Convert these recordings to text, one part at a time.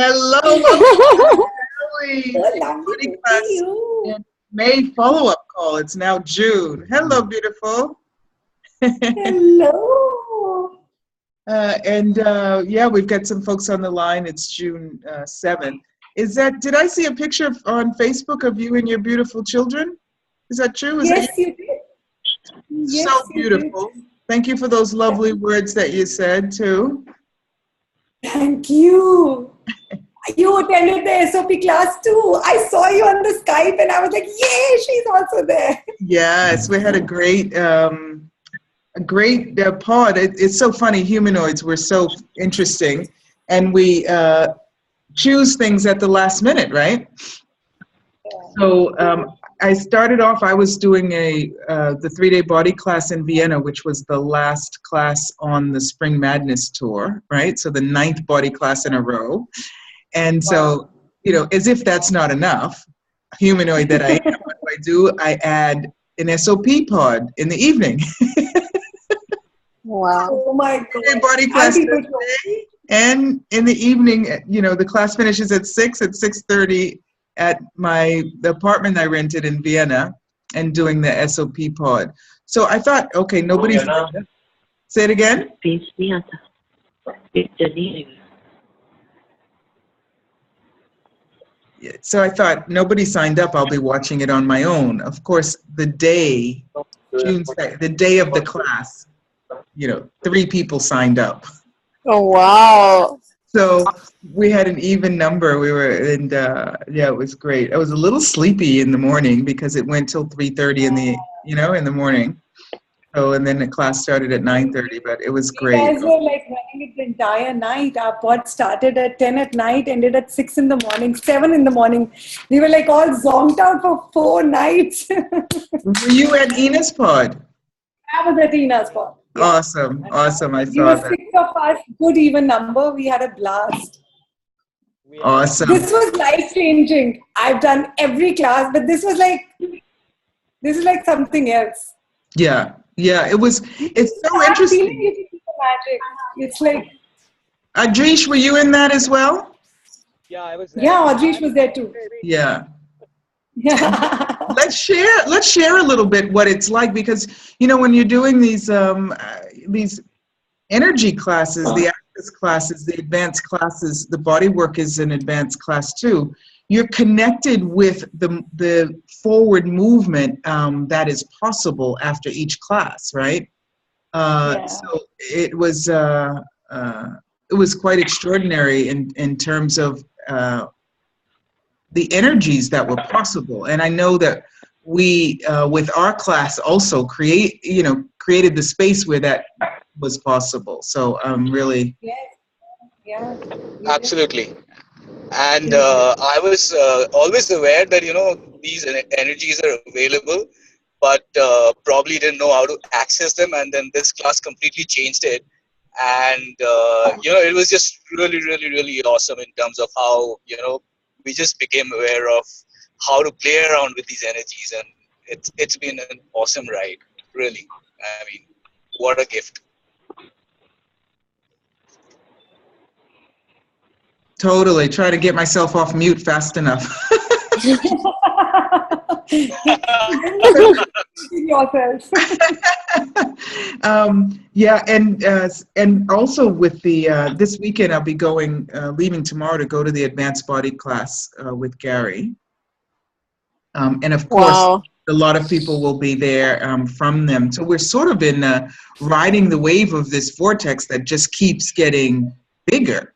Hello, welcome to So the lovely body to class see you. in May follow-up call. It's now June. Hello, beautiful. Hello. Yeah, we've got some folks on the line. It's June 7th. Did I see a picture on Facebook of you and your beautiful children? Is that true? Is that Yes, you did. so Yes, you did. beautiful? Thank you for those lovely words that you said too. Thank you. You attended the SOP class too. I saw you on the Skype and I was like, yay, she's also there. Yes, we had a great pod. It's so funny. Humanoids were so interesting, and we choose things at the last minute, right? So I started off. I was doing the 3-day body class in Vienna, which was the last class on the Spring Madness tour, right? So the 9th body class in a row, and so as if that's not enough, humanoid that I am, what do? I add an SOP pod in the evening. Wow. Oh my God. Body class today, and in the evening, the class finishes at 6:30 at the apartment I rented in Vienna, and doing the SOP pod. So I thought, okay, nobody's. Say it again. So I thought, nobody signed up. I'll be watching it on my own. Of course, the day, the day of the class, 3 people signed up. Oh, wow. So we had an even number. It was great. I was a little sleepy in the morning because it went till 3:30 in the morning. So, and then the class started at 9:30, but it was great. You guys were like running it the entire night. Our pod started at 10 at night, ended at 6 in the morning, 7 in the morning. We were like all zonked out for 4 nights. Were you at Ina's pod? I was at Ina's pod. Yeah. Awesome. I We saw were that. 6 of us, good even number. We had a blast. Awesome. This was life changing. I've done every class, but this is like something else. Yeah. It's so interesting. Magic. It's like. Adrish, were you in that as well? Yeah, I was there. Yeah, Adrish was there too. Yeah. Yeah. Let's share a little bit what it's like, because when you're doing these energy classes, the access classes, the advanced classes, the body work is an advanced class too. You're connected with the forward movement that is possible after each class, right? So it was quite extraordinary in terms of the energies that were possible. And I know that we, with our class, also created the space where that was possible. So really. Yeah. Absolutely. And I was always aware that, these energies are available, but probably didn't know how to access them. And then this class completely changed it. And, it was just really, really, really awesome in terms of how, we just became aware of how to play around with these energies. And it's been an awesome ride, really. I mean, what a gift. Totally. Try to get myself off mute fast enough. And also with the this weekend I'll be leaving tomorrow to go to the advanced body class with Gary, and of course a lot of people will be there from them. So we're sort of riding the wave of this vortex that just keeps getting bigger.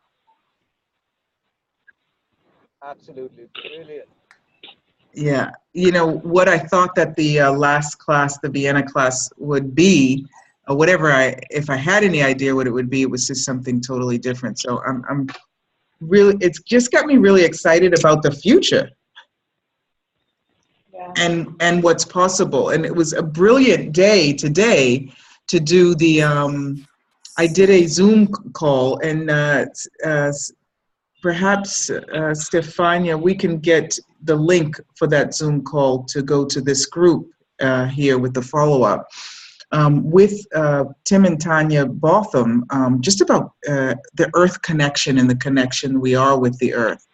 Absolutely, brilliant. Yeah, what I thought that the last class, the Vienna class, would be, if I had any idea what it would be, it was just something totally different. So I'm really, it's just got me really excited about the future. Yeah. And what's possible. And it was a brilliant day today to do the. I did a Zoom call, and perhaps, Stefania, we can get the link for that Zoom call to go to this group here with the follow-up. with Tim and Tanya Botham, just about the Earth connection and the connection we are with the Earth.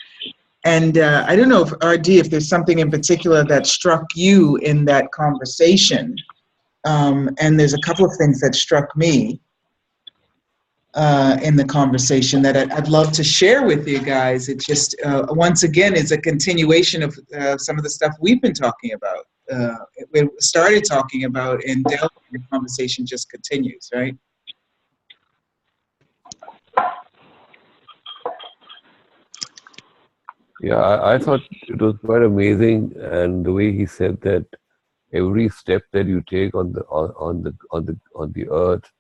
And I don't know if, RD, if there's something in particular that struck you in that conversation. And there's a couple of things that struck me in the conversation that I'd love to share with you guys. It just, once again, is a continuation of some of the stuff we've been talking about. We started talking about, and the conversation just continues, right? Yeah, I thought it was quite amazing, and the way he said that every step that you take on the earth,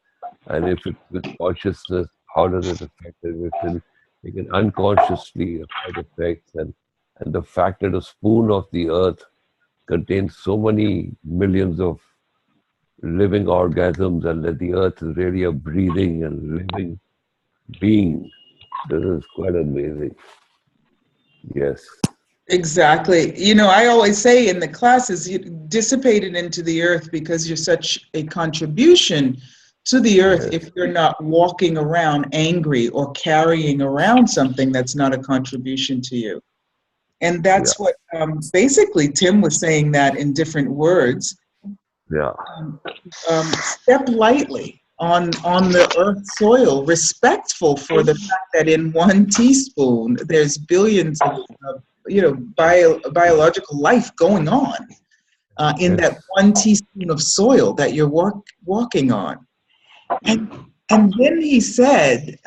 and if it's with consciousness, how does it affect everything? You can unconsciously affect effects, and the fact that a spoon of the earth contains so many millions of living organisms, and that the earth is really a breathing and living being. This is quite amazing. Yes. Exactly. You know, I always say in the classes, you dissipate it into the earth because you're such a contribution to the earth. Yes. If you're not walking around angry or carrying around something that's not a contribution to you. And that's what basically Tim was saying that in different words. Yeah. Step lightly on the earth soil, respectful for the fact that in one teaspoon there's billions of biological life going on in that one teaspoon of soil that you're walking on. And then he said,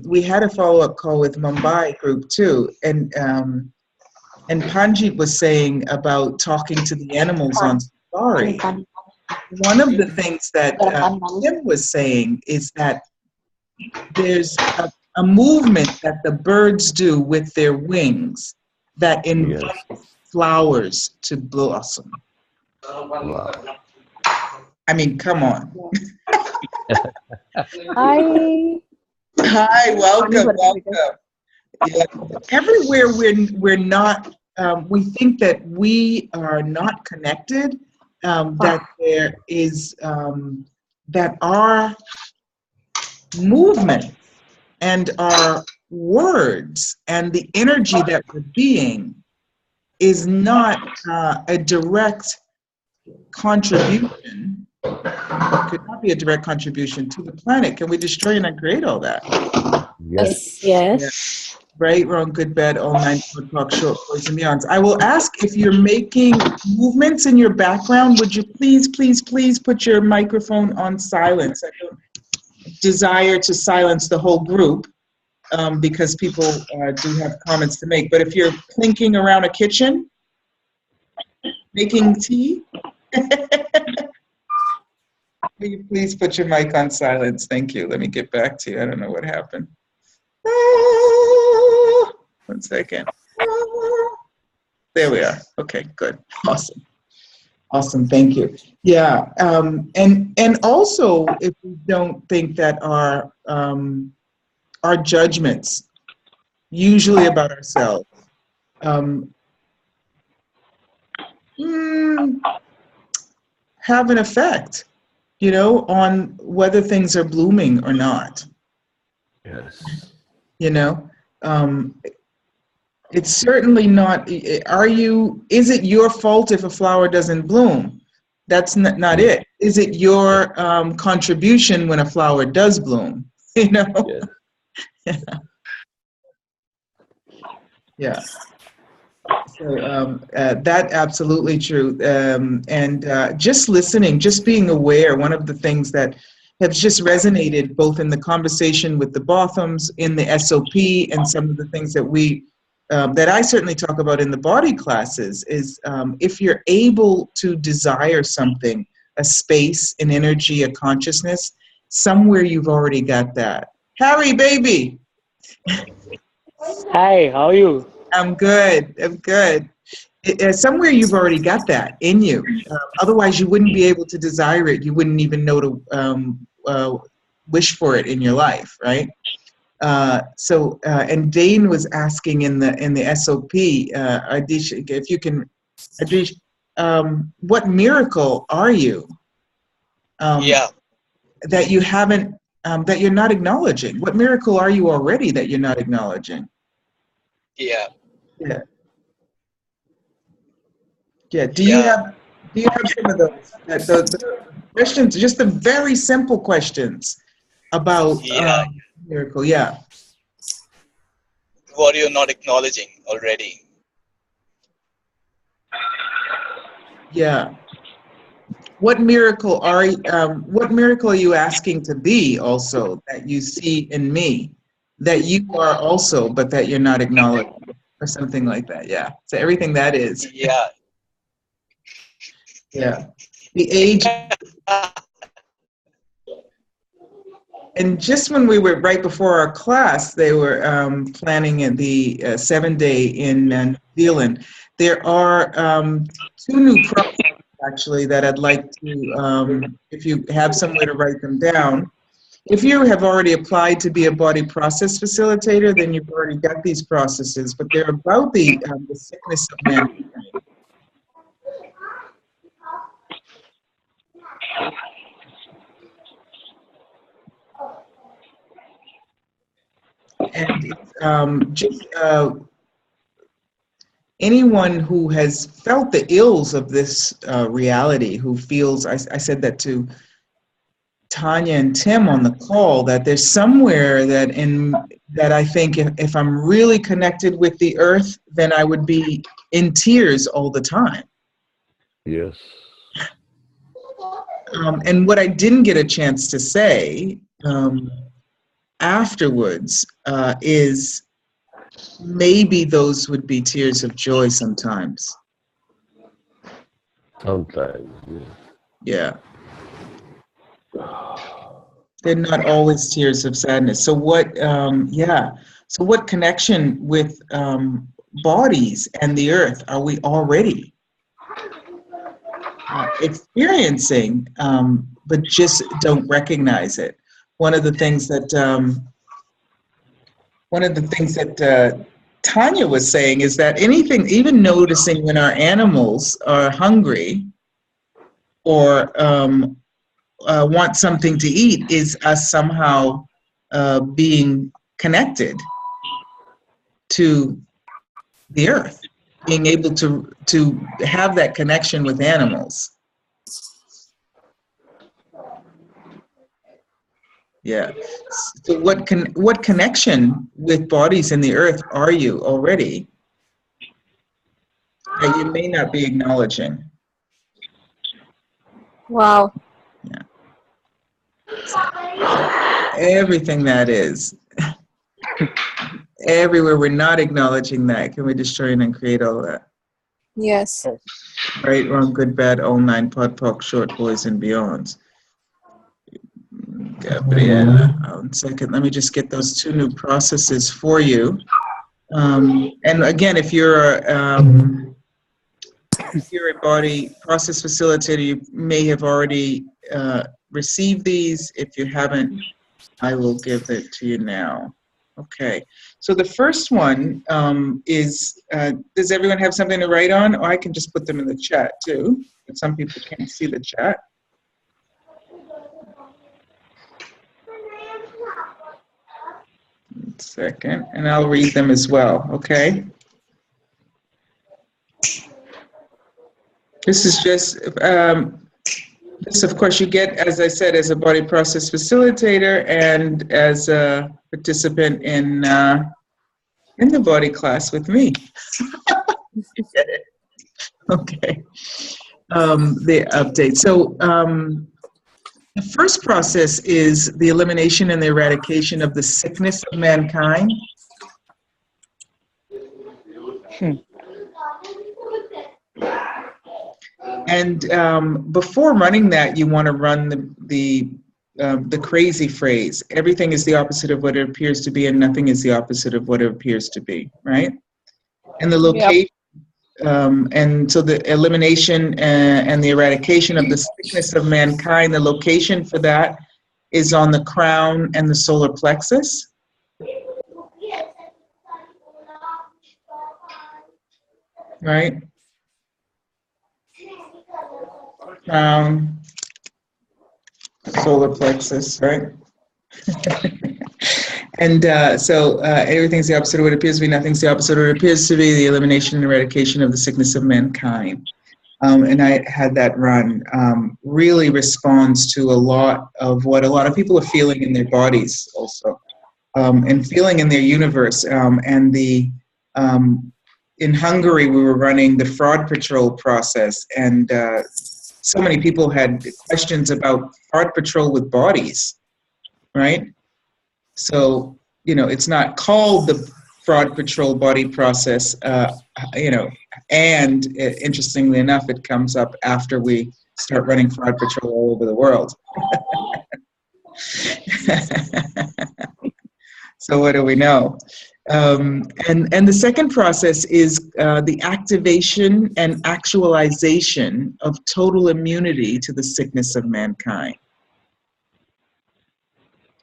we had a follow-up call with Mumbai group too, and Panjit was saying about talking to the animals on safari. One of the things that Tim was saying is that there's a movement that the birds do with their wings that invites flowers to blossom. Wow. I mean, come on. Hi. Hi, welcome. Yeah. Everywhere we're not, we think that we are not connected, that there is, that our movement and our words and the energy that we're being is not a direct contribution, could not be a direct contribution to the planet. Can we destroy and uncreate all that? Yes. Yes. Right, wrong, good, bad, all nine, talk, short, boys and beyonds. I will ask if you're making movements in your background, would you please put your microphone on silence? I don't desire to silence the whole group because people do have comments to make. But if you're clinking around a kitchen, making tea, will you please put your mic on silence? Thank you. Let me get back to you. I don't know what happened. 1 second. There we are. Okay, good. Awesome. Thank you. Yeah. And also, if we don't think that our judgments, usually about ourselves, have an effect, on whether things are blooming or not. Yes. It's certainly not, is it your fault if a flower doesn't bloom? That's not it. Is it your contribution when a flower does bloom? Yes. Yeah. So that absolutely true. And just listening, just being aware, one of the things that has just resonated both in the conversation with the Bothams, in the SOP, and some of the things that that I certainly talk about in the body classes is if you're able to desire something, a space, an energy, a consciousness, somewhere you've already got that. Harry, baby. Hi, how are you? I'm good. Somewhere you've already got that in you. Otherwise, you wouldn't be able to desire it. You wouldn't even know to wish for it in your life, right? And Dane was asking in the SOP, Adish, if you can, Adish, what miracle are you? Yeah. that you haven't, that you're not acknowledging? What miracle are you already that you're not acknowledging? Yeah. Yeah. Yeah. Do Yeah. you have some of those? The questions, just the very simple questions about Yeah. miracle. Yeah. What you're not acknowledging already. Yeah. What miracle are you asking to be also that you see in me, that you are also, but that you're not acknowledging, or something like that? Yeah. So everything that is. Yeah. Yeah. The age. And just when we were right before our class, they were planning the 7-day in New Zealand. There are 2 new projects actually that I'd like to, if you have somewhere to write them down. If you have already applied to be a body process facilitator, then you've already got these processes, but they're about the sickness of mankind. And just anyone who has felt the ills of this reality, who feels, I said that to Tanya and Tim on the call, that there's somewhere that I think if I'm really connected with the earth, then I would be in tears all the time. Yes. And what I didn't get a chance to say afterwards is maybe those would be tears of joy sometimes. Sometimes. Yeah. They're not always tears of sadness. So what, so what connection with bodies and the earth are we already experiencing, but just don't recognize it? One of the things that Tanya was saying is that anything, even noticing when our animals are hungry or want something to eat, is us somehow being connected to the earth, being able to have that connection with animals. Yeah. So what connection with bodies in the earth are you already that you may not be acknowledging? Wow. Yeah. Everything that is. Everywhere we're not acknowledging that, can we destroy and uncreate all of that? Yes. Right, wrong, good, bad, all 9, pod, poc, short, boys, and beyonds. Gabriella, 1 second. Let me just get those 2 new processes for you. And again, if you're a body process facilitator, you may have already received these. If you haven't, I will give it to you now. Okay. So the first one is, does everyone have something to write on? Or I can just put them in the chat too. But some people can't see the chat. Second, and I'll read them as well, okay? This is just, this of course you get, as I said, as a body process facilitator and as a participant in the body class with me. Okay, the update. So the first process is the elimination and the eradication of the sickness of mankind. And before running that, you want to run the crazy phrase: everything is the opposite of what it appears to be, and nothing is the opposite of what it appears to be. Right? And the location, and so the elimination and the eradication of the sickness of mankind. The location for that is on the crown and the solar plexus. Right? Crown solar plexus, right? And so everything's the opposite of what it appears to be, nothing's the opposite of what it appears to be, the elimination and eradication of the sickness of mankind. And I had that run. Really responds to a lot of what a lot of people are feeling in their bodies also, and feeling in their universe. And the in Hungary, we were running the fraud patrol process, and so many people had questions about fraud patrol with bodies, right? So, you know, it's not called the fraud patrol body process, you know, and interestingly enough, it comes up after we start running fraud patrol all over the world. So what do we know? And the second process is the activation and actualization of total immunity to the sickness of mankind.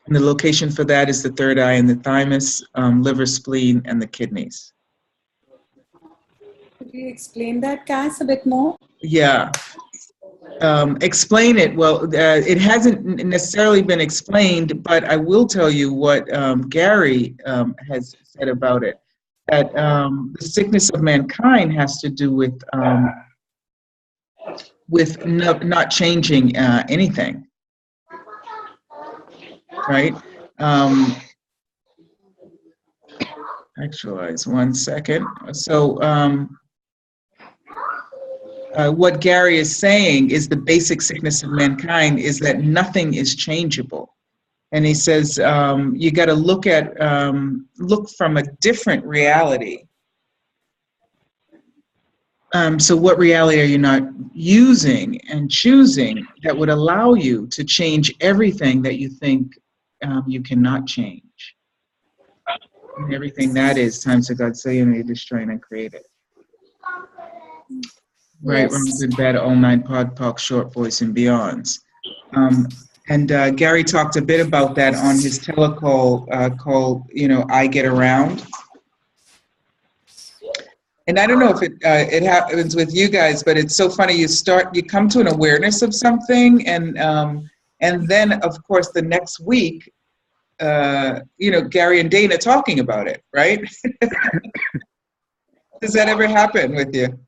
And the location for that is the third eye and the thymus, liver, spleen, and the kidneys. Could you explain that, Kass, a bit more? Yeah. Explain it. Well, it hasn't necessarily been explained, but I will tell you what Gary has said about it. That the sickness of mankind has to do with not changing anything, right? Actualize 1 second. So what Gary is saying is the basic sickness of mankind is that nothing is changeable. And he says you got to look from a different reality. So what reality are you not using and choosing that would allow you to change everything that you think you cannot change? And everything that is times to God, say you destroy and create it. Right, Yes. wrong, good, bad, all nine, pod, poc, short, voice, and beyonds. And Gary talked a bit about that on his telecall called, you know, I Get Around. And I don't know if it happens with you guys, but it's so funny. You come to an awareness of something, and then of course the next week, you know, Gary and Dana talking about it, right? Does that ever happen with you?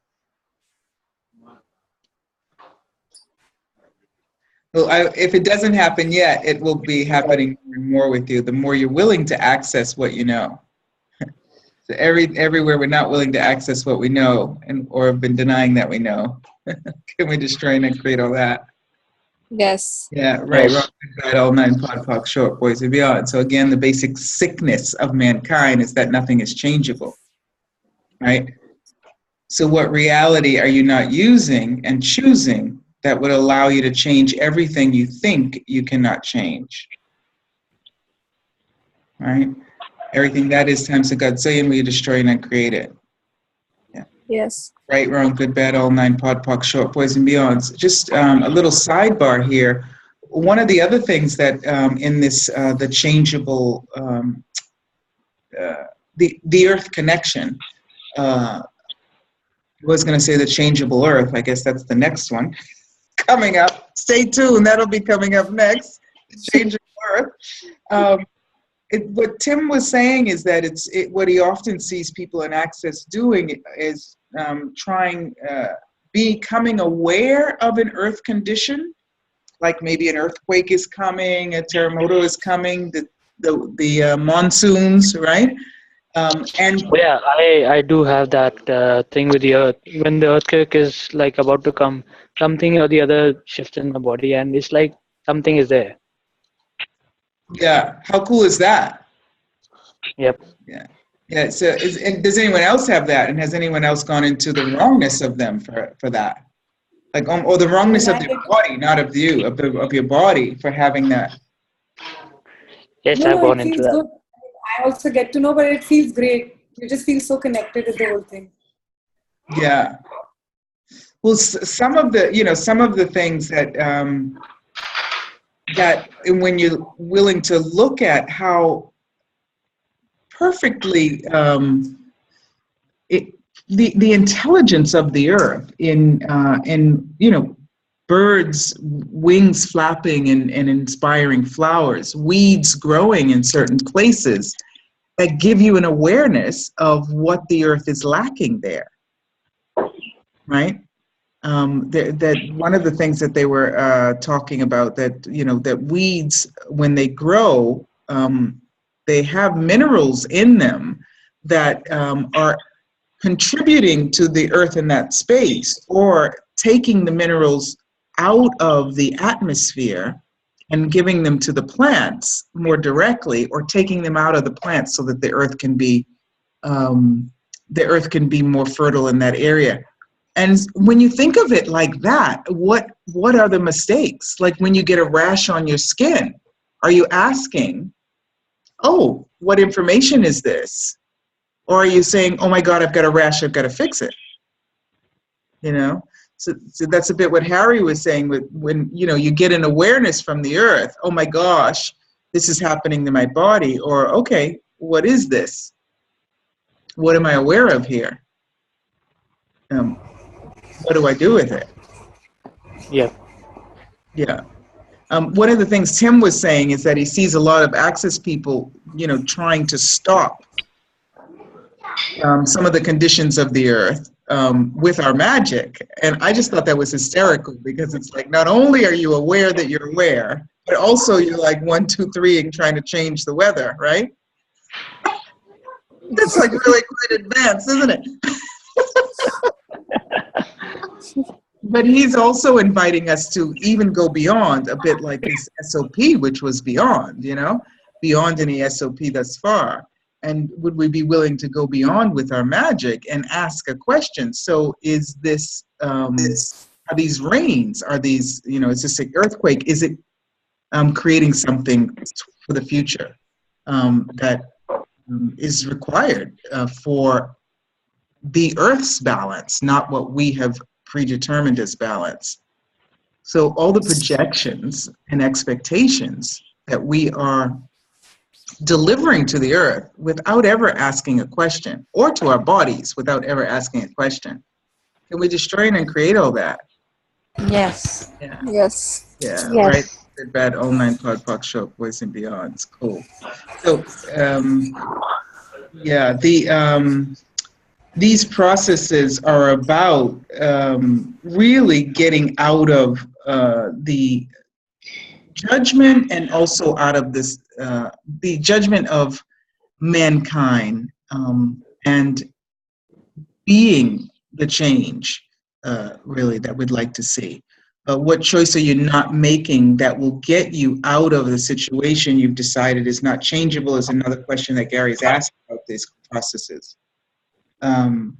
Well, if it doesn't happen yet, it will be happening more and more with you. The more you're willing to access what you know. So everywhere we're not willing to access what we know, or have been denying that we know, can we destroy and create all that? Yes. Yeah, right. Yes. Wrong, good, bad, all nine, pod, poc, short, boys, and beyond. So again, the basic sickness of mankind is that nothing is changeable, right? So what reality are you not using and choosing that would allow you to change everything you think you cannot change? Right? Everything that is times the God saying we destroy and create it. Yeah. Yes. Right, wrong, good, bad, all nine, pod, poc, short, boys, and beyonds. Just a little sidebar here. One of the other things that in this, the changeable, the Earth connection, I was going to say the changeable Earth. I guess that's the next one coming up. Stay tuned. That'll be coming up next. The changeable Earth. What Tim was saying is that what he often sees people in Access doing is becoming aware of an Earth condition, like maybe an earthquake is coming, a terremoto is coming, the monsoons, right? And Yeah, I do have that thing with the earth. When the earthquake is like about to come, something or the other shifts in my body, and it's like something is there. yeah, how cool is that? Yep. Yeah. Yeah, so and does anyone else have that? And has anyone else gone into the wrongness of them for that? Like, or the wrongness of their body, not of you, of your body for having that. Yes, No, I've gone it into feels that. good. I also get to know, but it feels great. You just feel so connected with the whole thing. Yeah. Well, some of the things that that when you're willing to look at how perfectly the intelligence of the earth in you know, birds' wings flapping and inspiring flowers, weeds growing in certain places that give you an awareness of what the earth is lacking there, right? That one of the things that they were talking about, that that weeds, when they grow, they have minerals in them that are contributing to the earth in that space, or taking the minerals out of the atmosphere and giving them to the plants more directly, or taking them out of the plants so that the earth can be more fertile in that area. And when you think of it like that, what are the mistakes? Like when you get a rash on your skin, are you asking, oh, what information is this? Or are you saying, oh my God, I've got a rash, I've got to fix it? So that's a bit what Harry was saying, with when you get an awareness from the earth, oh my gosh, this is happening to my body, or okay, what is this? What am I aware of here? What do I do with it? Yeah. Yeah. One of the things Tim was saying is that he sees a lot of access people, trying to stop some of the conditions of the earth with our magic. And I just thought that was hysterical, because it's like, not only are you aware that you're aware, but also you're like 1, 2, 3 and trying to change the weather, right? That's like really quite advanced, isn't it? But he's also inviting us to even go beyond, a bit like this SOP, which was beyond, beyond any SOP thus far. And would we be willing to go beyond with our magic and ask a question? So is this, are these rains, are these, is this an earthquake? Is it creating something for the future that is required for the earth's balance, not what we have predetermined as balance? So all the projections and expectations that we are delivering to the earth without ever asking a question, or to our bodies without ever asking a question, can we destroy and create all that? Yes. Yeah. Yes. Yeah, Yes. right. The bad online pod poc show, voice and beyond. It's cool. So yeah, these processes are about really getting out of the judgment, and also out of this the judgment of mankind, and being the change really that we'd like to see. What choice are you not making that will get you out of the situation you've decided is not changeable, is another question that Gary's asked about these processes. And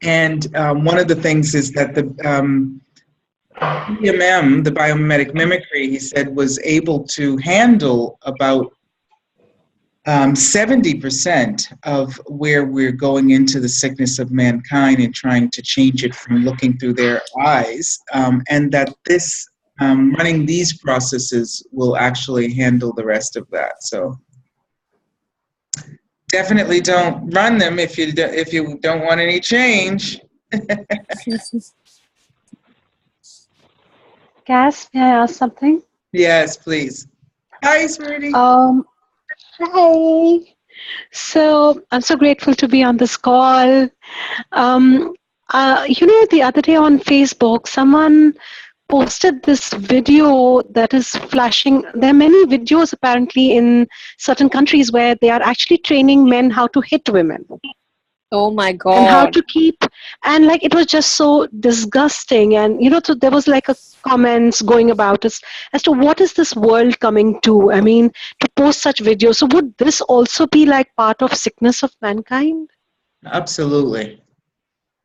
one of the things is that the BMM, the biomimetic mimicry, he said, was able to handle about 70% of where we're going into the sickness of mankind and trying to change it from looking through their eyes, and that this running these processes will actually handle the rest of that. So definitely don't run them if you don't want any change. Cass, may I ask something? Yes, please. Hi, Smriti. Hi. So I'm so grateful to be on this call. The other day on Facebook, someone posted this video that is flashing. There are many videos apparently in certain countries where they are actually training men how to hit women. Oh my God. And how to keep, and like it was just so disgusting. And so there was like a comments going about as to what is this world coming to? I mean, to post such videos. So would this also be like part of sickness of mankind? Absolutely.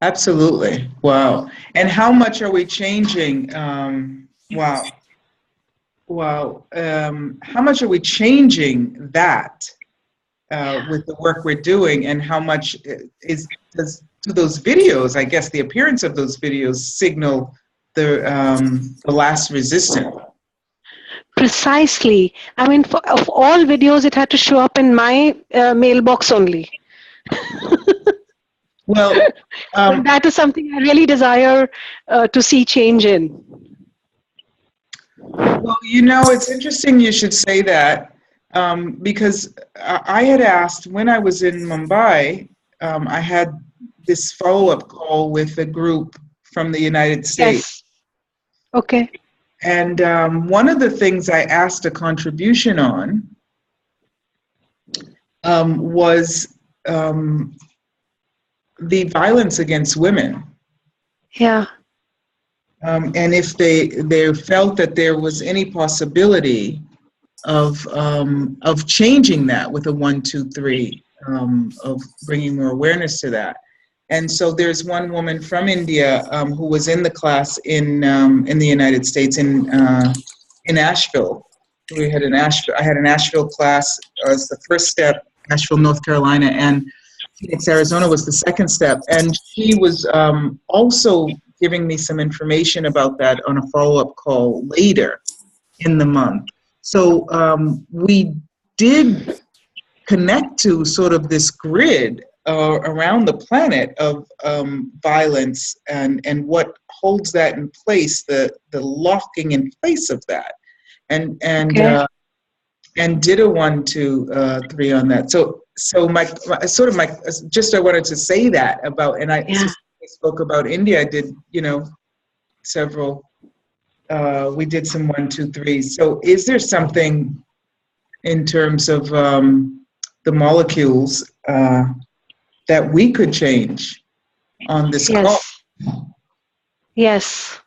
Absolutely. Wow. And how much are we changing? Wow. How much are we changing that with the work we're doing, and how much does those videos, I guess the appearance of those videos, signal the last resistance? Precisely. I mean, of all videos, it had to show up in my mailbox only. Well, And that is something I really desire to see change in. well, you know, it's interesting you should say that, because I had asked when I was in Mumbai, I had this follow-up call with a group from the United States. Yes. Okay. And one of the things I asked a contribution on was the violence against women. Yeah. And if they felt that there was any possibility of changing that with a 1, 2, 3, of bringing more awareness to that. And so there's one woman from India who was in the class in the United States in Asheville. We had I had an Asheville class as the first step. Asheville, North Carolina, and Phoenix, Arizona was the second step. And she was also giving me some information about that on a follow-up call later in the month. So we did connect to sort of this grid around the planet of violence and what holds that in place, the locking in place of that, and Okay. and did a 1, 2, 3 on that. So my just I wanted to say that about, and I spoke about India. I did, you know, several. We did some 1, 2, 3. So is there something in terms of the molecules that we could change on this call? Yes.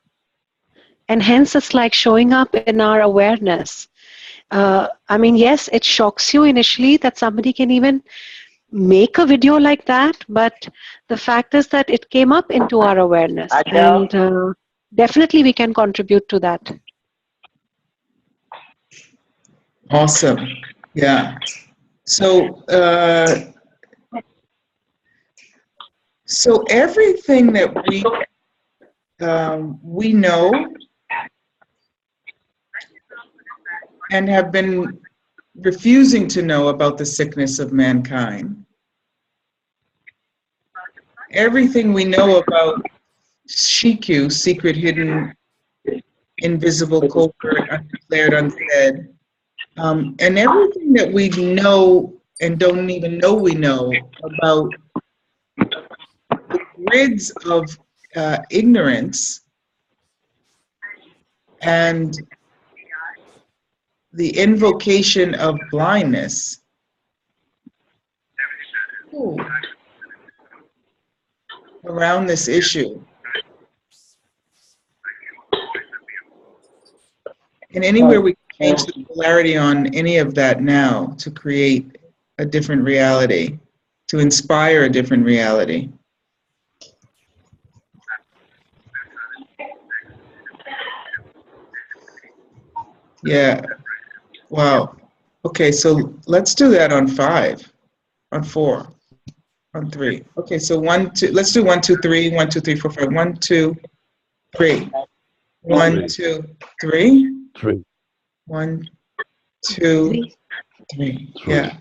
And hence it's like showing up in our awareness. I mean, yes, it shocks you initially that somebody can even make a video like that, but the fact is that it came up into our awareness, and definitely we can contribute to that. Awesome. Yeah. So so everything that we know and have been refusing to know about the sickness of mankind, everything we know about Shiku, secret, hidden, invisible, covert, undeclared, unsaid, and everything that we know and don't even know we know about the grids of ignorance and the invocation of blindness. Around this issue. And anywhere we can change the polarity on any of that now to create a different reality, to inspire a different reality. Yeah. Wow. Okay, so let's do that on 5, on 4, on 3. Okay, so 1, 2. Let's do 1, 2, 3. 1, 2, 3, 4, 5. 1, 2, 3. 1, 2, 3. 3. 1, 2, 3. Yeah.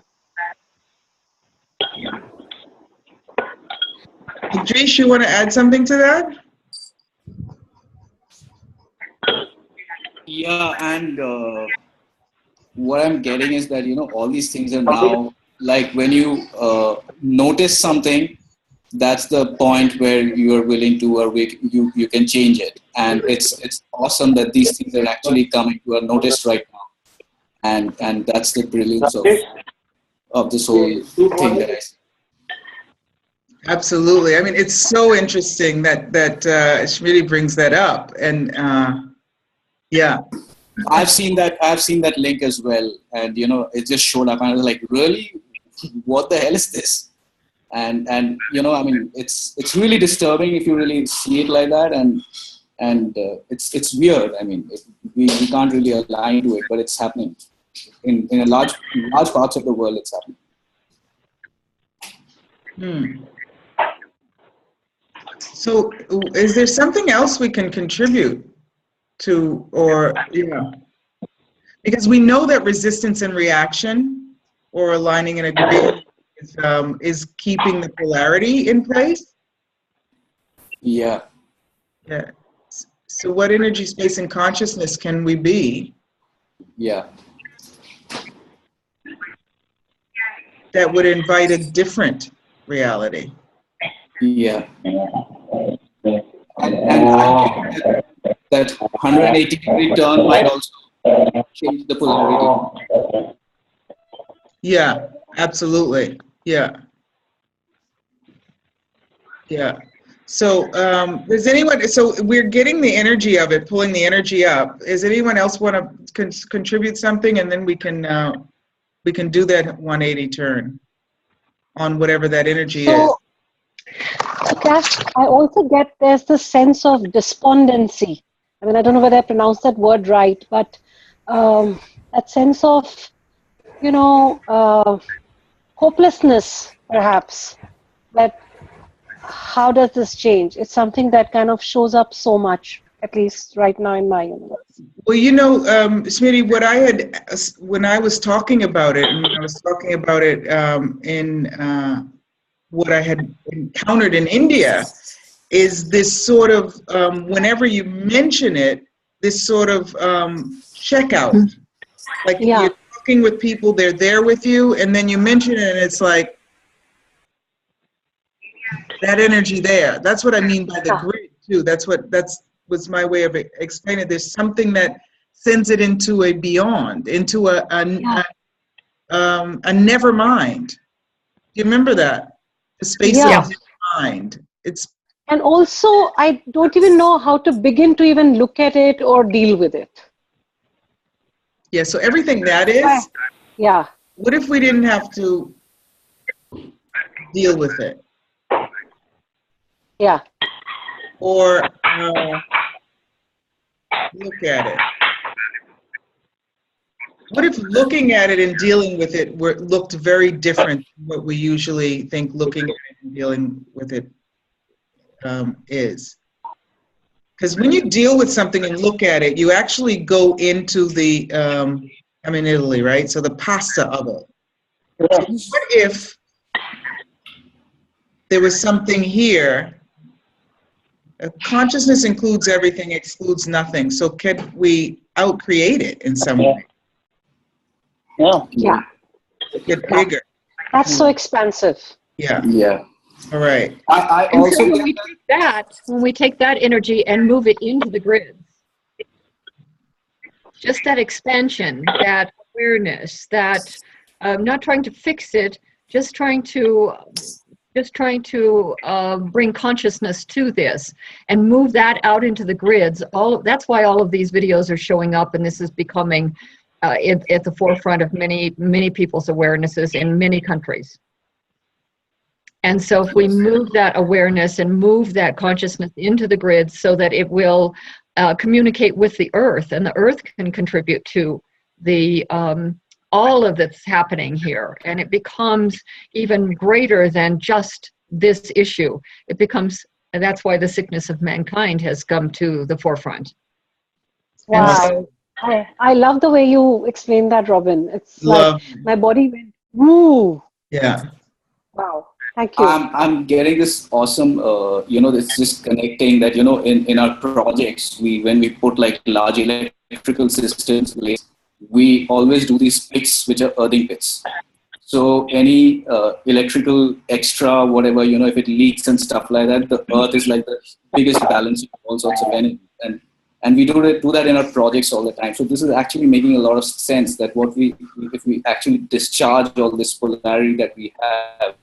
Idris, you want to add something to that? Yeah, and what I'm getting is that, you know, all these things are now, like when you notice something, that's the point where you are willing to, or you can change it. And it's awesome that these things are actually coming to our notice right now. And that's the brilliance of this whole thing that I see. Absolutely. I mean, it's so interesting that Shmiri brings that up, and yeah. I've seen that link as well, and you know, it just showed up, and I was like, really, what the hell is this? And you know, I mean, it's really disturbing if you really see it like that, and it's weird. I mean, we can't really align to it, but it's happening in a large parts of the world. It's happening. So, is there something else we can contribute to, or because we know that resistance and reaction, or aligning and agreeing, is is keeping the polarity in place. Yeah. Yeah. So what energy, space, and consciousness can we be Yeah. that would invite a different reality? Yeah. And I think that 180-degree turn might also change the polarity. Yeah, absolutely. Yeah. Yeah. So does anyone, so we're getting the energy of it, pulling the energy up. Does anyone else want to contribute something, and then we can do that 180 turn on whatever that energy is. So Kass, I also get there's the sense of despondency. I mean, I don't know whether I pronounced that word right, but that sense of, hopelessness, perhaps. That how does this change? It's something that kind of shows up so much, at least right now in my universe. Well, Smitty, what I had, when I was talking about it, and when I was talking about it in what I had encountered in India, is this sort of, whenever you mention it, this sort of checkout. Like you're talking with people, they're there with you, and then you mention it, and it's like, that energy there. That's what I mean by the grid, too. That's was my way of explaining it. There's something that sends it into a beyond, into a never mind. Do you remember that? The space of never mind. And also, I don't even know how to begin to even look at it or deal with it. Yeah, so everything that is, what if we didn't have to deal with it? Yeah. Or look at it. What if looking at it and dealing with it looked very different from what we usually think looking at it and dealing with it is? Because when you deal with something and look at it, you actually go into the, I'm in Italy, right? So the pasta of it. So what if there was something here? Consciousness includes everything, excludes nothing. So could we out-create it in some way? Yeah. Get bigger. That's so expansive. Yeah. Yeah. All right. I And also so when we take that energy and move it into the grids, just that expansion, that awareness, that not trying to fix it, just trying to bring consciousness to this and move that out into the grids. That's why all of these videos are showing up, and this is becoming at the forefront of many people's awarenesses in many countries. And so if we move that awareness and move that consciousness into the grid so that it will communicate with the earth, and the earth can contribute to the all of that's happening here, and it becomes even greater than just this issue. It becomes, and that's why the sickness of mankind has come to the forefront. Wow. I love the way you explained that, Robin. It's like my body went, woo. Yeah. Wow. Thank you. I'm getting this awesome, it's just connecting that, in our projects, when we put like large electrical systems, we always do these pits, which are earthing pits. So any electrical extra, whatever, if it leaks and stuff like that, the earth is like the biggest balance of all sorts of energy. And we do that in our projects all the time. So this is actually making a lot of sense that if we actually discharge all this polarity that we have,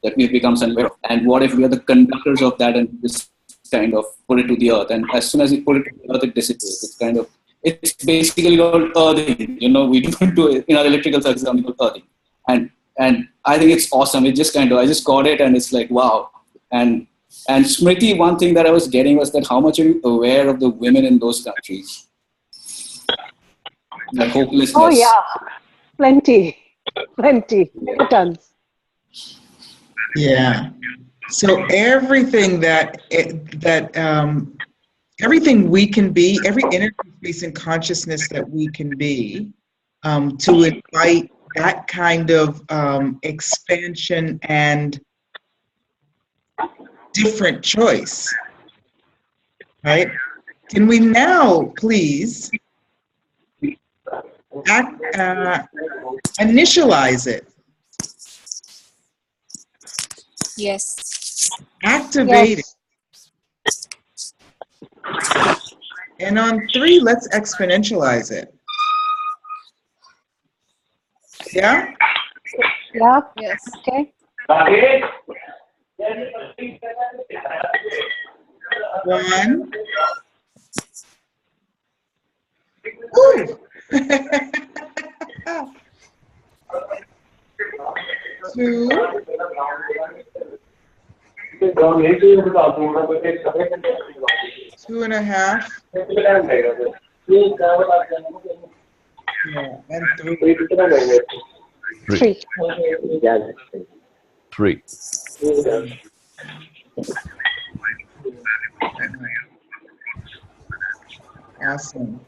that we've become unaware of, and what if we are the conductors of that and just kind of put it to the earth, and as soon as we put it to the earth, it dissipates. It's basically called earthing. We don't do it in our electrical circuits, we call earthing. And I think it's awesome. It just I just got it, and it's like, wow. And Smriti, one thing that I was getting was that how much are you aware of the women in those countries? That hopelessness. Oh yeah, plenty, tons. Yeah. So everything everything we can be, every energy, space, and consciousness that we can be, to invite that kind of expansion and different choice, right? Can we now please initialize it, Yes. activate Yes. it, and on 3, let's exponentialize it. Yeah? Yeah. Yes. Okay. 1. Woo! 2. 2.5. Yeah, and 3. 3. 3. Awesome.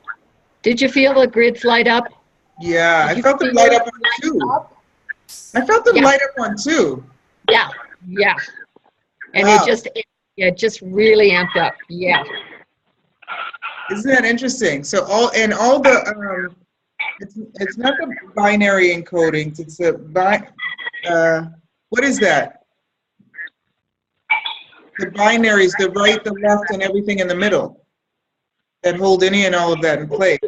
Did you feel the grids light up? Yeah, I Did you felt them feel light up it on light 2. up? I felt them Yeah. light up on 2. Yeah, yeah. And Wow. it just really amped up. Yeah. Isn't that interesting? So all the it's not the binary encodings. It's the what is that? The binaries, the right, the left, and everything in the middle that hold any and all of that in place.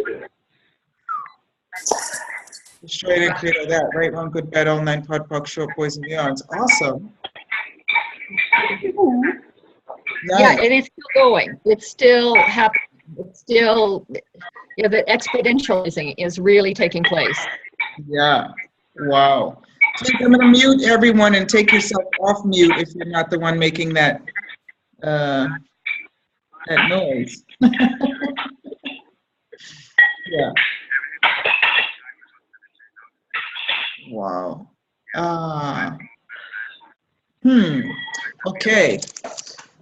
Straight and create all that. Right, wrong, good, bad, all 9, pod, poc, short, boys, and beyonds. Awesome. Nice. Yeah, and it's still going. It's still happening. It's still, the exponentializing is really taking place. Yeah. Wow. So I'm going to mute everyone and take yourself off mute if you're not the one making that that noise. Yeah. Wow. Okay.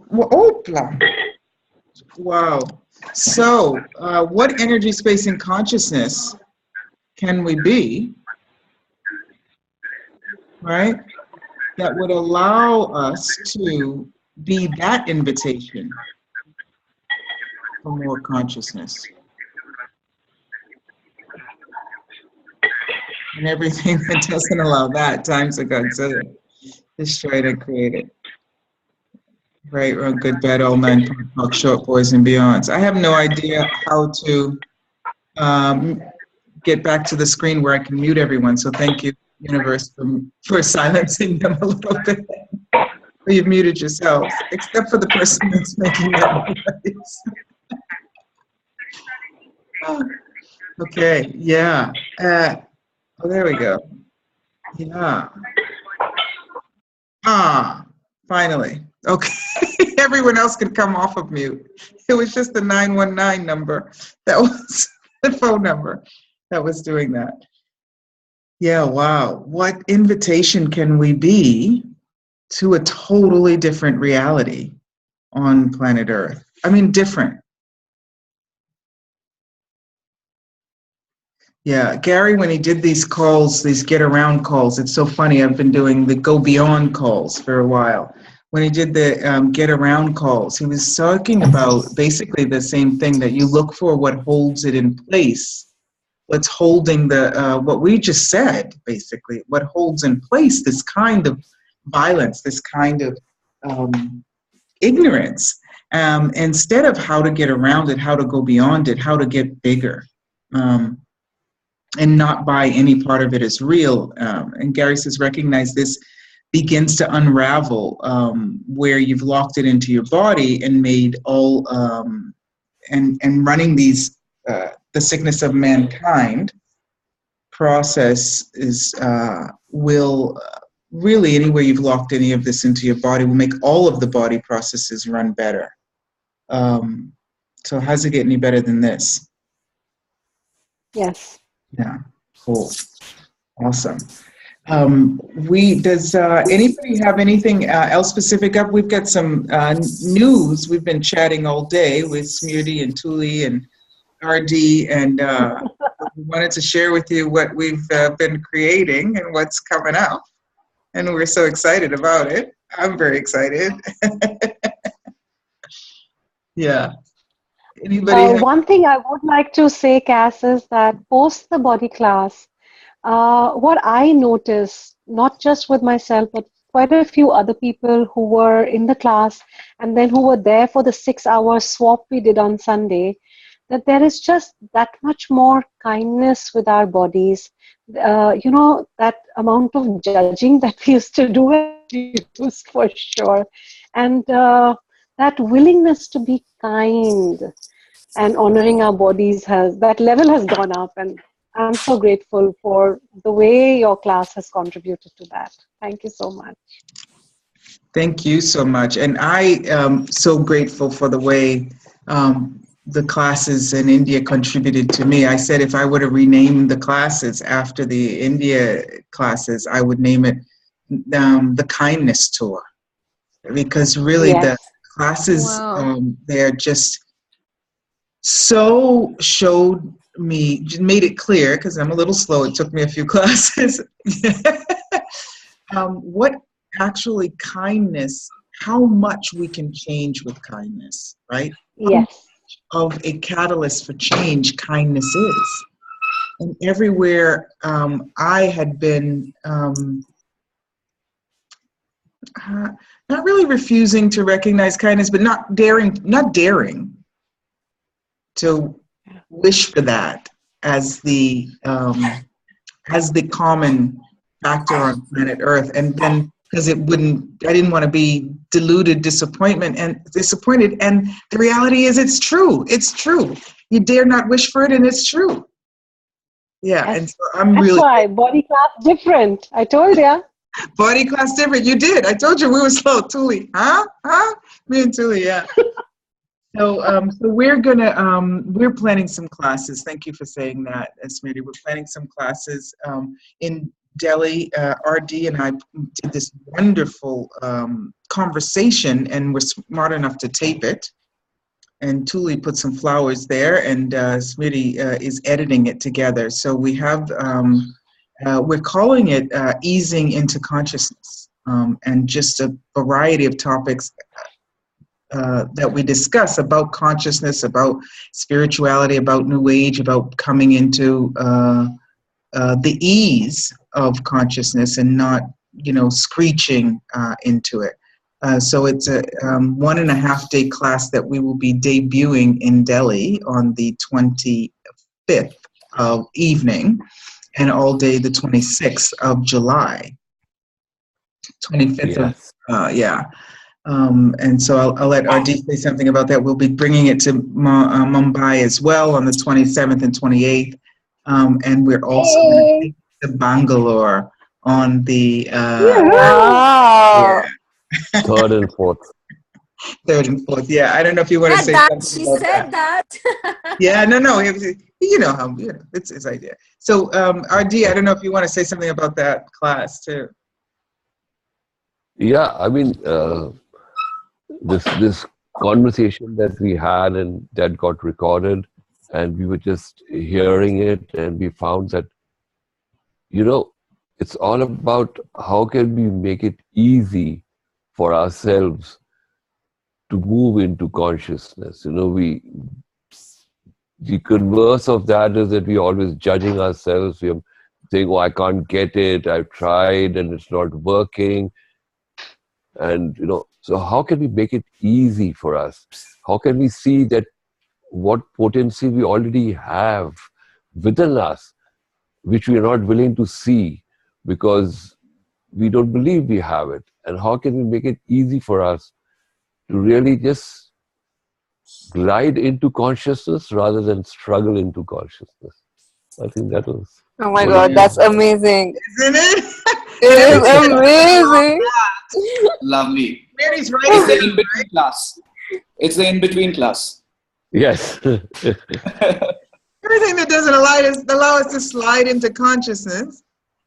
Well, opla. Wow. So, what energy, space, and consciousness can we be, right, that would allow us to be that invitation for more consciousness? And everything that doesn't allow that, times a Godzilla, destroyed and created. Right, wrong, good, bad, all 9, talk, short, boys, and beyonds. I have no idea how to get back to the screen where I can mute everyone. So thank you, universe, for silencing them a little bit. You've muted yourselves, except for the person that's making that noise. Okay, yeah. Oh, there we go. Yeah. Finally. Okay. Everyone else can come off of mute. It was just the 919 number. That was the phone number that was doing that. Yeah, wow. What invitation can we be to a totally different reality on planet Earth? I mean, different. Yeah, Gary, when he did these calls, these get around calls, it's so funny. I've been doing the go beyond calls for a while. When he did the get around calls, he was talking about basically the same thing, that you look for what holds it in place. What's holding the, what we just said, basically, what holds in place this kind of violence, this kind of ignorance, instead of how to get around it, how to go beyond it, how to get bigger. And not buy any part of it as real. And Gary says, recognize this begins to unravel where you've locked it into your body and made all, and running these, the sickness of mankind process is, will really, anywhere you've locked any of this into your body, will make all of the body processes run better. So how's it get any better than this? Yes. Yeah, cool. Awesome. Does anybody have anything else specific up? We've got some news. We've been chatting all day with Smriti and Tuli and RD and we wanted to share with you what we've been creating and what's coming up. And we're so excited about it. I'm very excited. Yeah. Anybody have? One thing I would like to say, Cass, is that post the body class, what I noticed, not just with myself, but quite a few other people who were in the class and then who were there for the 6-hour swap we did on Sunday, that there is just that much more kindness with our bodies. That amount of judging that we used to do has reduced for sure. And that willingness to be kind and honoring our bodies that level has gone up, and I'm so grateful for the way your class has contributed to that. Thank you so much. Thank you so much. And I am so grateful for the way the classes in India contributed to me. I said if I were to rename the classes after the India classes, I would name it the Kindness Tour. Because really Yes. the classes, Wow. they're just so showed me, made it clear, because I'm a little slow, it took me a few classes, what actually kindness, how much we can change with kindness, right? Yes. Of a catalyst for change kindness is. And everywhere I had been not really refusing to recognize kindness, but not daring to wish for that as the common factor on planet Earth. And then because I didn't want to be disappointed. And the reality is it's true. You dare not wish for it, and it's true. Yeah, Yes. and so I'm That's really why body class different. I told ya. body class different. You did. I told you we were slow. Tuli, huh? Me and Tuli, yeah. So we're planning some classes. Thank you for saying that, Smriti. We're planning some classes in Delhi. RD and I did this wonderful conversation, and we're smart enough to tape it. And Tuli put some flowers there, and Smriti is editing it together. So we have, we're calling it Easing into Consciousness, and just a variety of topics that we discuss about consciousness, about spirituality, about New Age, about coming into the ease of consciousness and not, screeching into it. So it's a 1.5-day class that we will be debuting in Delhi on the 25th of evening and all day the 26th of July. 25th Yes. of, yeah. And so I'll let RD say something about that. We'll be bringing it to Mumbai as well on the 27th and 28th. And we're also going to take it to Bangalore on the Wow. Third and fourth. 3rd and 4th. Yeah, I don't know if you want to say something She about said that. that. Yeah, no, it's his idea. So RD, I don't know if you want to say something about that class too. Yeah, I mean, this conversation that we had and that got recorded, and we were just hearing it, and we found that, it's all about how can we make it easy for ourselves to move into consciousness. The converse of that is that we're always judging ourselves. We're saying, oh, I can't get it. I've tried and it's not working. And, so how can we make it easy for us? How can we see that what potency we already have within us, which we are not willing to see because we don't believe we have it? And how can we make it easy for us to really just glide into consciousness rather than struggle into consciousness? I think that was... Oh my God, that's amazing. Isn't it? It is amazing. Lovely. Mary's right. It's the in-between class. It's the in-between class. Yes. Everything that doesn't allow us to slide into consciousness.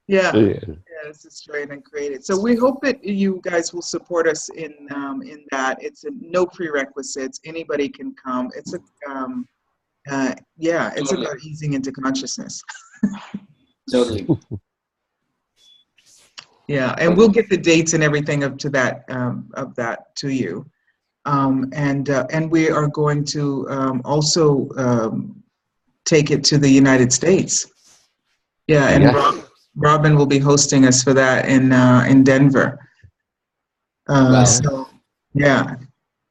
Yeah. It's destroyed and created. So we hope that you guys will support us in that. It's no prerequisites. Anybody can come. It's Yeah, it's Totally. about easing into consciousness. Totally. Yeah, and we'll get the dates and everything of that to you. And we are going to also take it to the United States. Yeah, and Yes. Robin will be hosting us for that in Denver. Wow. So yeah,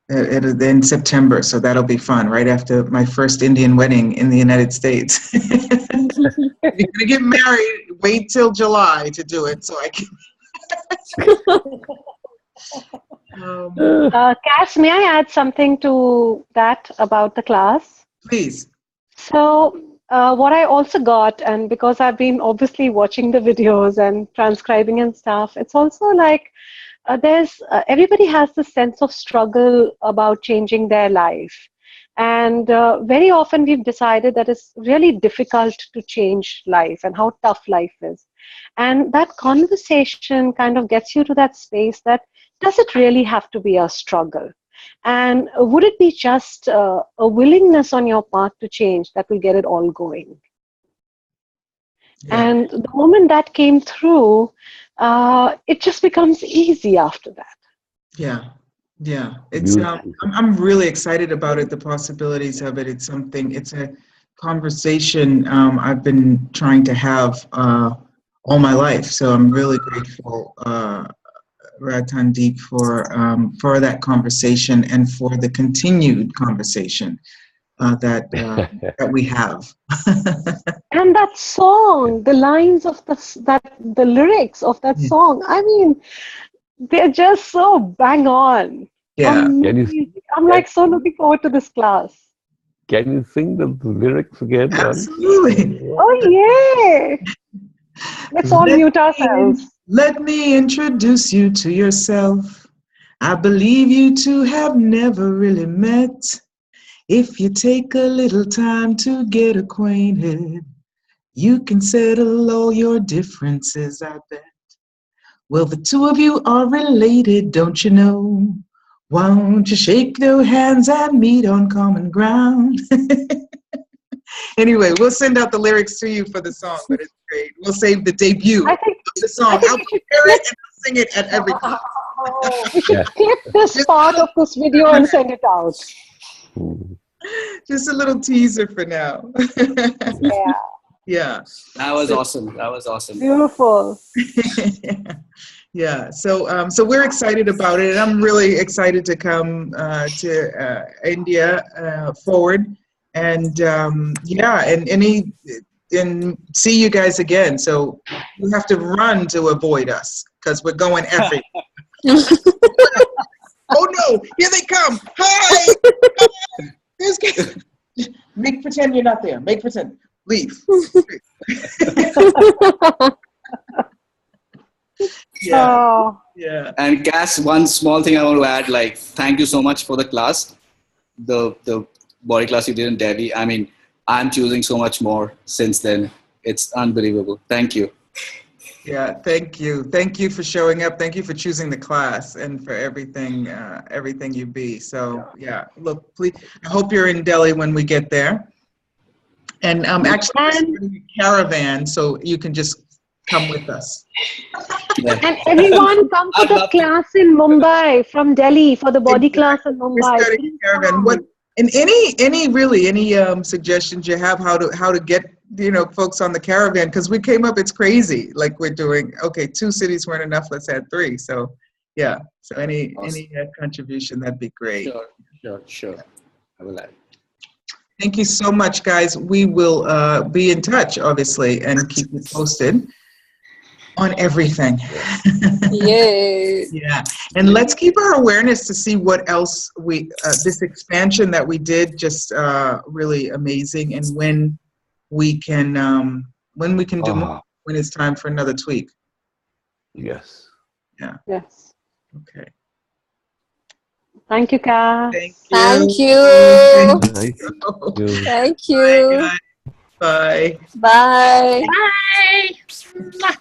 in September. So that'll be fun. Right after my first Indian wedding in the United States. If you're gonna get married, wait till July to do it, so I can. Kass, may I add something to that about the class? Please. So, what I also got, and because I've been obviously watching the videos and transcribing and stuff, it's also like everybody has this sense of struggle about changing their life. And very often we've decided that it's really difficult to change life and how tough life is. And that conversation kind of gets you to that space that does it really have to be a struggle? And would it be just a willingness on your part to change that will get it all going? Yeah. And the moment that came through, it just becomes easy after that. Yeah. Yeah. It's I'm really excited about it, the possibilities of it. It's a conversation I've been trying to have all my life. So I'm really grateful, Ratandeep, for that conversation and for the continued conversation that we have. And that song, the lines of the lyrics of that song, I mean, they're just so bang on. Yeah. Amazing. I'm like so looking forward to this class. Can you sing the lyrics again? Absolutely. Oh yeah. Let's all mute ourselves. Let me introduce you to yourself. I believe you two have never really met. If you take a little time to get acquainted, you can settle all your differences, I bet. Well, the two of you are related, don't you know? Won't you shake their hands and meet on common ground? Anyway, we'll send out the lyrics to you for the song, but it's great. We'll save the debut of the song. I'll prepare it and I'll sing it at every class. We should clip this part of this video and send it out. Just a little teaser for now. Yeah. Yeah. That was awesome. That was awesome. Beautiful. Yeah. So we're excited about it, and I'm really excited to come to India forward, and yeah, and see you guys again. So you have to run to avoid us because we're going everywhere. Oh no! Here they come! Hi! Make pretend you're not there. Make pretend. Leave. Yeah. Oh. Yeah. And Kass, one small thing I want to add, like, thank you so much for the class, the body class you did in Delhi. I mean, I'm choosing so much more since then. It's unbelievable. Thank you. Yeah, thank you. Thank you for showing up. Thank you for choosing the class and for everything you be. So yeah, look, please, I hope you're in Delhi when we get there. And actually, we're starting a caravan, so you can just come with us. Yeah. And everyone come to the class in Mumbai from Delhi for the body class in We're Mumbai. starting a caravan. What and any suggestions you have how to get folks on the caravan, because we came up, it's crazy. Like we're doing, okay, 2 cities weren't enough, let's add 3. So yeah, so any contribution, that'd be great. Sure. I will add. Thank you so much, guys. We will be in touch, obviously, and keep you posted on everything. Yay. Yeah, and let's keep our awareness to see what else this expansion that we did, just really amazing, and when we can do more, when it's time for another tweak. Yes. Yeah. Yes. Okay. Thank you, Kass. Thank you. Thank you. Thank you. Thank you. Bye. Bye. Bye.